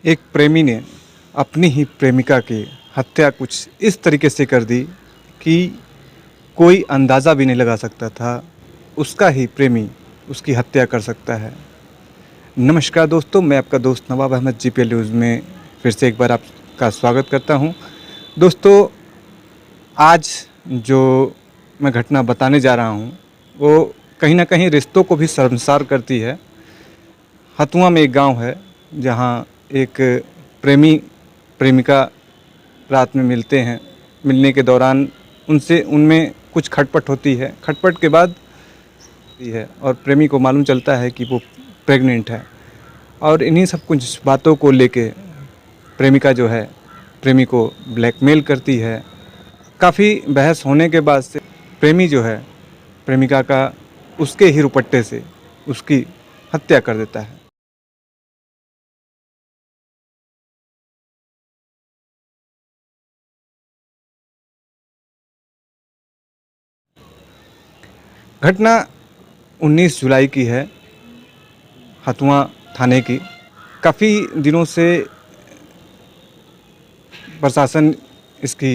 एक प्रेमी ने अपनी ही प्रेमिका की हत्या कुछ इस तरीके से कर दी कि कोई अंदाज़ा भी नहीं लगा सकता था उसका ही प्रेमी उसकी हत्या कर सकता है। नमस्कार दोस्तों, मैं आपका दोस्त नवाब अहमद जीपीएल न्यूज़ में फिर से एक बार आपका स्वागत करता हूं। दोस्तों, आज जो मैं घटना बताने जा रहा हूं वो कहीं ना कहीं रिश्तों को भी शर्मसार करती है। हथुआ में एक गांव है जहां एक प्रेमी प्रेमिका रात में मिलते हैं। मिलने के दौरान उनमें कुछ खटपट होती है। खटपट के बाद है और प्रेमी को मालूम चलता है कि वो प्रेग्नेंट है और इन्हीं सब कुछ बातों को लेके प्रेमिका जो है प्रेमी को ब्लैकमेल करती है। काफ़ी बहस होने के बाद से प्रेमी जो है प्रेमिका का उसके ही रुपट्टे से उसकी हत्या कर देता है। घटना 19 जुलाई की है, हथुआ थाने की। काफ़ी दिनों से प्रशासन इसकी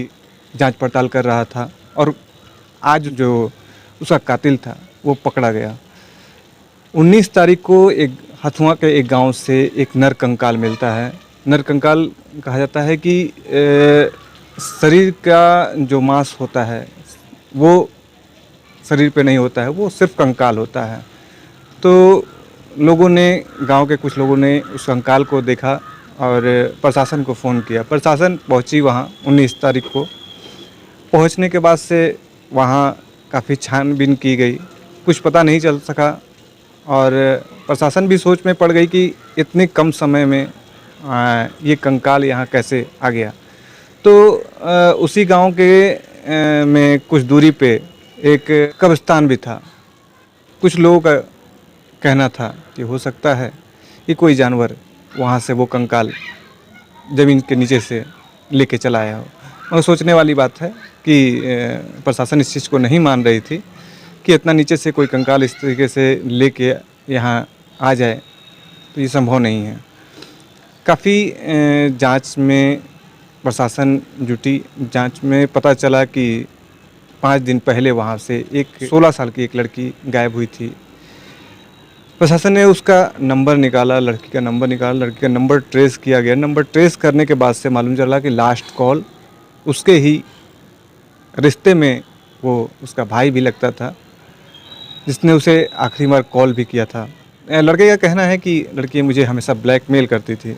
जांच पड़ताल कर रहा था और आज जो उसका कातिल था वो पकड़ा गया। 19 तारीख को एक हथुआ के एक गांव से एक नरकंकाल मिलता है। नरकंकाल कहा जाता है कि शरीर का जो मांस होता है वो शरीर पे नहीं होता है, वो सिर्फ कंकाल होता है। तो लोगों ने, गांव के कुछ लोगों ने उस कंकाल को देखा और प्रशासन को फ़ोन किया। प्रशासन पहुंची वहां 19 तारीख को। पहुंचने के बाद से वहां काफ़ी छानबीन की गई, कुछ पता नहीं चल सका और प्रशासन भी सोच में पड़ गई कि इतने कम समय में ये कंकाल यहाँ कैसे आ गया। तो उसी गांव के में कुछ दूरी पे एक कब्रिस्तान भी था। कुछ लोगों का कहना था कि हो सकता है कि कोई जानवर वहाँ से वो कंकाल ज़मीन के नीचे से लेके चला आया हो। और सोचने वाली बात है कि प्रशासन इस चीज़ को नहीं मान रही थी कि इतना नीचे से कोई कंकाल इस तरीके से लेके यहाँ आ जाए, तो ये संभव नहीं है। काफ़ी जांच में प्रशासन जुटी। जांच में पता चला कि 5 दिन पहले वहाँ से एक 16 साल की एक लड़की गायब हुई थी। प्रशासन ने उसका नंबर निकाला, लड़की का नंबर निकाला, लड़की का नंबर ट्रेस किया गया। नंबर ट्रेस करने के बाद से मालूम चला कि लास्ट कॉल उसके ही रिश्ते में वो उसका भाई भी लगता था, जिसने उसे आखिरी बार कॉल भी किया था। लड़के का कहना है कि लड़की मुझे हमेशा ब्लैकमेल करती थी।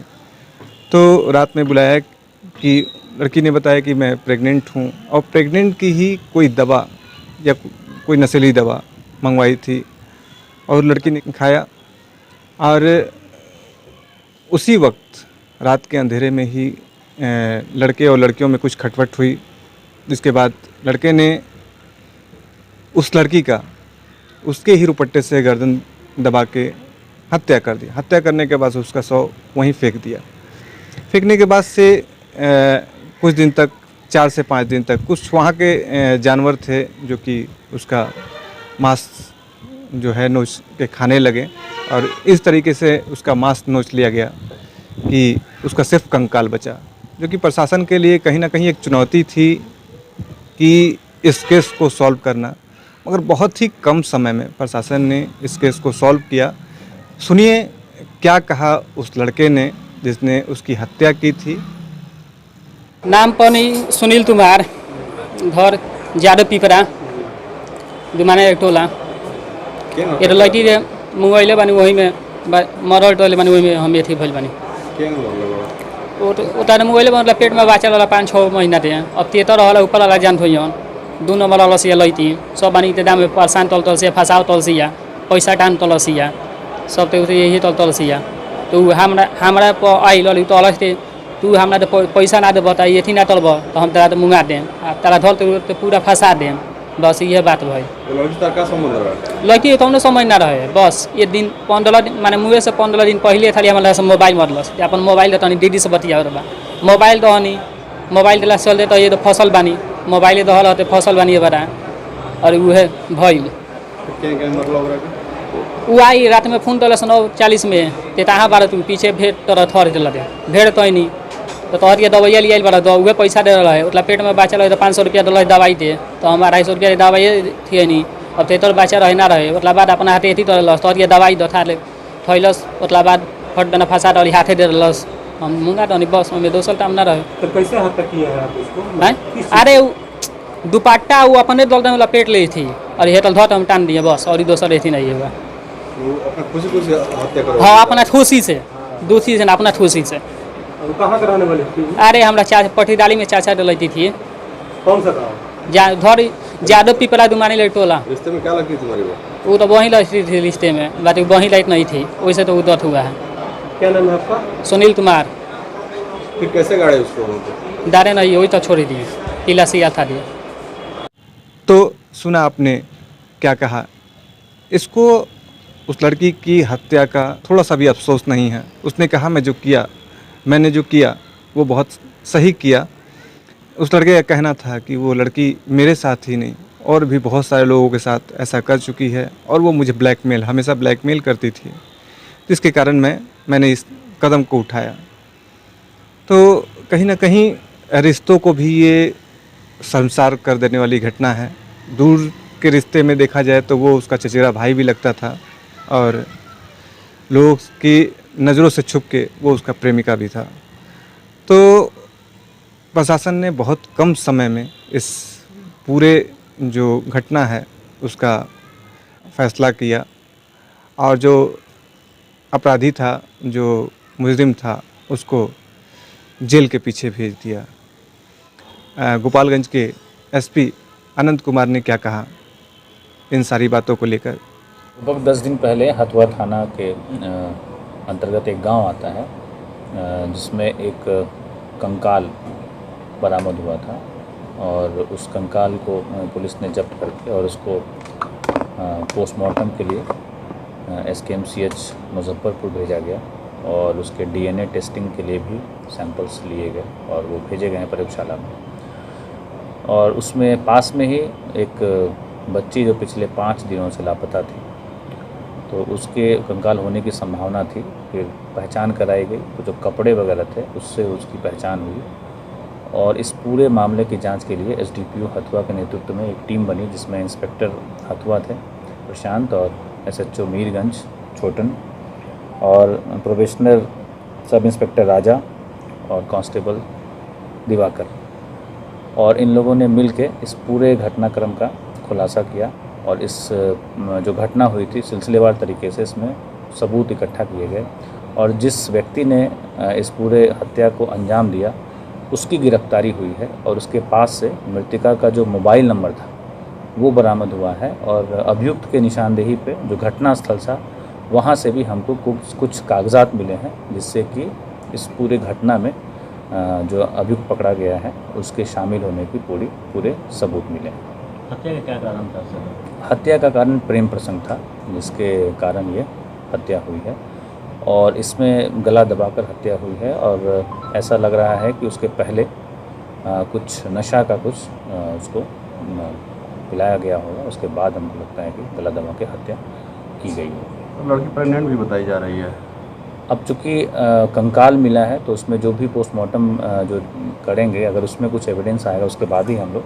तो रात में बुलाया कि लड़की ने बताया कि मैं प्रेग्नेंट हूँ और प्रेग्नेंट की ही कोई दवा या कोई नशीली दवा मंगवाई थी और लड़की ने खाया। और उसी वक्त रात के अंधेरे में ही लड़के और लड़कियों में कुछ खटपट हुई, जिसके बाद लड़के ने उस लड़की का उसके ही रुपट्टे से गर्दन दबा के हत्या कर दी। हत्या करने के बाद उसका शव वहीं फेंक दिया। फेंकने के बाद से कुछ दिन तक, 4 से 5 दिन तक कुछ वहाँ के जानवर थे जो कि उसका मांस जो है नोच के खाने लगे और इस तरीके से उसका मांस नोच लिया गया कि उसका सिर्फ कंकाल बचा, जो कि प्रशासन के लिए कहीं ना कहीं एक चुनौती थी कि इस केस को सॉल्व करना। मगर बहुत ही कम समय में प्रशासन ने इस केस को सॉल्व किया। सुनिए क्या कहा उस लड़के ने जिसने उसकी हत्या की थी। नाम पनि सुनील तुमार, घर ज्यादा पिपरा, दुमाने एक टोला। ये लड़की रे मोबाइले बानी वही में मरल टोले बानी वही में हम ये थी भइल बानी। वो तारे मोबाइले मतलब पेट में बाचल वाला 5-6 महीना थे। अब तेतर रहला ऊपर वाला जान थोई हन 2 नंबर वाला से लईती सब बानी ते दाम में परेशान तल से फसाव तल से या पैसा टान तल से या सब तो यही तल से या। तो हमरा पर आई लली तो अलग थे, तू हमरा तो पैसा ना दे बता ये थी ना तलब तो हम तेरा तो मुंगा दें, तेरा धर तो पूरा फंसा दें। बस ये बात भाई। लड़की तो समझ ना रहे। बस ये दिन 15 दिन माने मुँह से 15 दिन पहले थाली हमारे मोबाइल मरलस। अपन मोबाइल तो दीदी से बतिया बा मोबाइल तो हनी मोबाइल दिला चलते तो ये तो फसल बानी मोबाइल दहल होते फसल बानी बड़ा और वह भइल उ आई रात में फोन तलस 9:40 में ते तहाँ बार तुम पीछे भेड़ तर थर दिल दे भेड़ तो नहीं तो तोहर के दवाइया लिया बड़ा दो उहे पैसा दे रहा है मतलब पेट में बचा रहे तो 500 रुपया दिल दवाई दे तो हम 250 रुपया दवाई थी नहीं अब ते तोर बचा रहे ना रहे मतलब बाद अपना हाथे अथी तरलस तोहर के दवाई दो था ले थैलस मतलब बाद फट देना फंसा डाली हाथे दे रलस हम मुंगा डाली बस में दोसर टाइम ना रहे तो कैसे हत्या किया है आप इसको? हैं? अरे दुपट्टा वो अपने दल में लपेट ली थी और ये तल धोत हम टान दिए बस और दूसर ऐसी नहीं हुआ वो अपना खुशी हत्या करो? हाँ अपना खुशी से दूसरी से ना अपना खुशी से वो कहाँ के रहने वाले थे? अरे हमरा पटीदाली में चाचा डलती थी कौन सा गाँव? धर जादव पिपला दुमानी लड़ी टोला रिश्ते में क्या लगती तुम्हारी वो? वो तो वहीं लड़ती थी रिश्ते में बात वहीं लाइट नहीं थी वैसे तो उदत हुआ है। क्या नाम है आपका? सुनील कुमार। फिर कैसे गाड़े उसको उनको? दारे नहीं वही तो छोड़ दिए किला सिया था दिए। तो सुना आपने क्या कहा। इसको उस लड़की की हत्या का थोड़ा सा भी अफसोस नहीं है। उसने कहा मैंने जो किया वो बहुत सही किया। उस लड़के का कहना था कि वो लड़की मेरे साथ ही नहीं और भी बहुत सारे लोगों के साथ ऐसा कर चुकी है और वो मुझे हमेशा ब्लैकमेल करती थी, जिसके कारण मैंने इस कदम को उठाया। तो कहीं ना कहीं रिश्तों को भी ये शर्मसार कर देने वाली घटना है। दूर के रिश्ते में देखा जाए तो वो उसका चचेरा भाई भी लगता था और लोगों की नज़रों से छुप के वो उसका प्रेमिका भी था। तो प्रशासन ने बहुत कम समय में इस पूरे जो घटना है उसका फैसला किया और जो अपराधी था, जो मुजरिम था, उसको जेल के पीछे भेज दिया। गोपालगंज के एसपी अनंत कुमार ने क्या कहा इन सारी बातों को लेकर। लगभग 10 दिन पहले हथुआ थाना के अंतर्गत एक गांव आता है जिसमें एक कंकाल बरामद हुआ था और उस कंकाल को पुलिस ने जब्त करके और उसको पोस्टमार्टम के लिए SKMCH मुजफ्फरपुर भेजा गया और उसके DNA टेस्टिंग के लिए भी सैंपल्स लिए गए और वो भेजे गए हैं प्रयोगशाला में। और उसमें पास में ही एक बच्ची जो पिछले 5 दिनों से लापता थी, तो उसके कंकाल होने की संभावना थी। फिर पहचान कराई गई तो जो कपड़े वगैरह थे उससे उसकी पहचान हुई और इस पूरे मामले की जांच के लिए SDPO हथुआ के नेतृत्व में एक टीम बनी जिसमें इंस्पेक्टर हथुआ थे प्रशांत और SHO मीरगंज छोटन और प्रोबेशनर सब इंस्पेक्टर राजा और कांस्टेबल दिवाकर। और इन लोगों ने मिल के इस पूरे घटनाक्रम का खुलासा किया और इस जो घटना हुई थी सिलसिलेवार तरीके से इसमें सबूत इकट्ठा किए गए और जिस व्यक्ति ने इस पूरे हत्या को अंजाम दिया उसकी गिरफ्तारी हुई है और उसके पास से मृतिका का जो मोबाइल नंबर था वो बरामद हुआ है और अभियुक्त के निशानदेही पे जो घटना स्थल था वहाँ से भी हमको कुछ कागजात मिले हैं जिससे कि इस पूरे घटना में जो अभियुक्त पकड़ा गया है उसके शामिल होने की पूरे सबूत मिले हैं। हत्या का क्या कारण था सर? हत्या का कारण प्रेम प्रसंग था जिसके कारण ये हत्या हुई है और इसमें गला दबाकर हत्या हुई है और ऐसा लग रहा है कि उसके पहले कुछ नशा का कुछ उसको पिलाया गया होगा, उसके बाद हमको लगता है कि गला दबा के हत्या की गई है। लड़की प्रेग्नेंट भी बताई जा रही है। अब चूँकि कंकाल मिला है तो उसमें जो भी पोस्टमार्टम जो करेंगे अगर उसमें कुछ एविडेंस आएगा उसके बाद ही हम लोग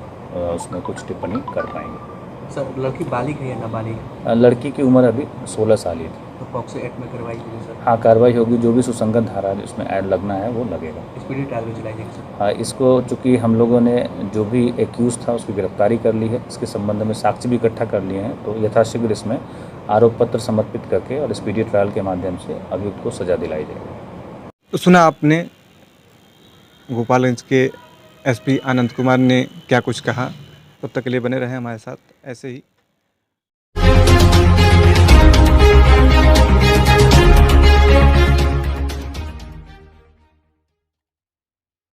उसमें कुछ टिप्पणी कर पाएंगे। सर लड़की बालिग है या नाबालिग? लड़की की उम्र अभी 16 साल ही थी। तो पॉक्सो एक्ट में कार्रवाई होगी सर? हाँ कार्रवाई होगी, जो भी सुसंगत धारा उसमें ऐड लगना है वो लगेगा। स्पीडी ट्रायल में चलाई जाएगी सर? हाँ, इसको चूँकि हम लोगों ने जो भी एक्यूज़ था उसकी गिरफ्तारी कर ली है, इसके संबंध में साक्ष्य भी इकट्ठा कर लिए हैं, तो यथाशीघ्र इसमें आरोप पत्र समर्पित करके और स्पीडी ट्रायल के माध्यम से अभियुक्त को सजा दिलाई जाएगी। तो सुना आपने गोपालगंज के एसपी आनंद कुमार ने क्या कुछ कहा। तब तक के लिए बने रहें हमारे साथ ऐसे ही।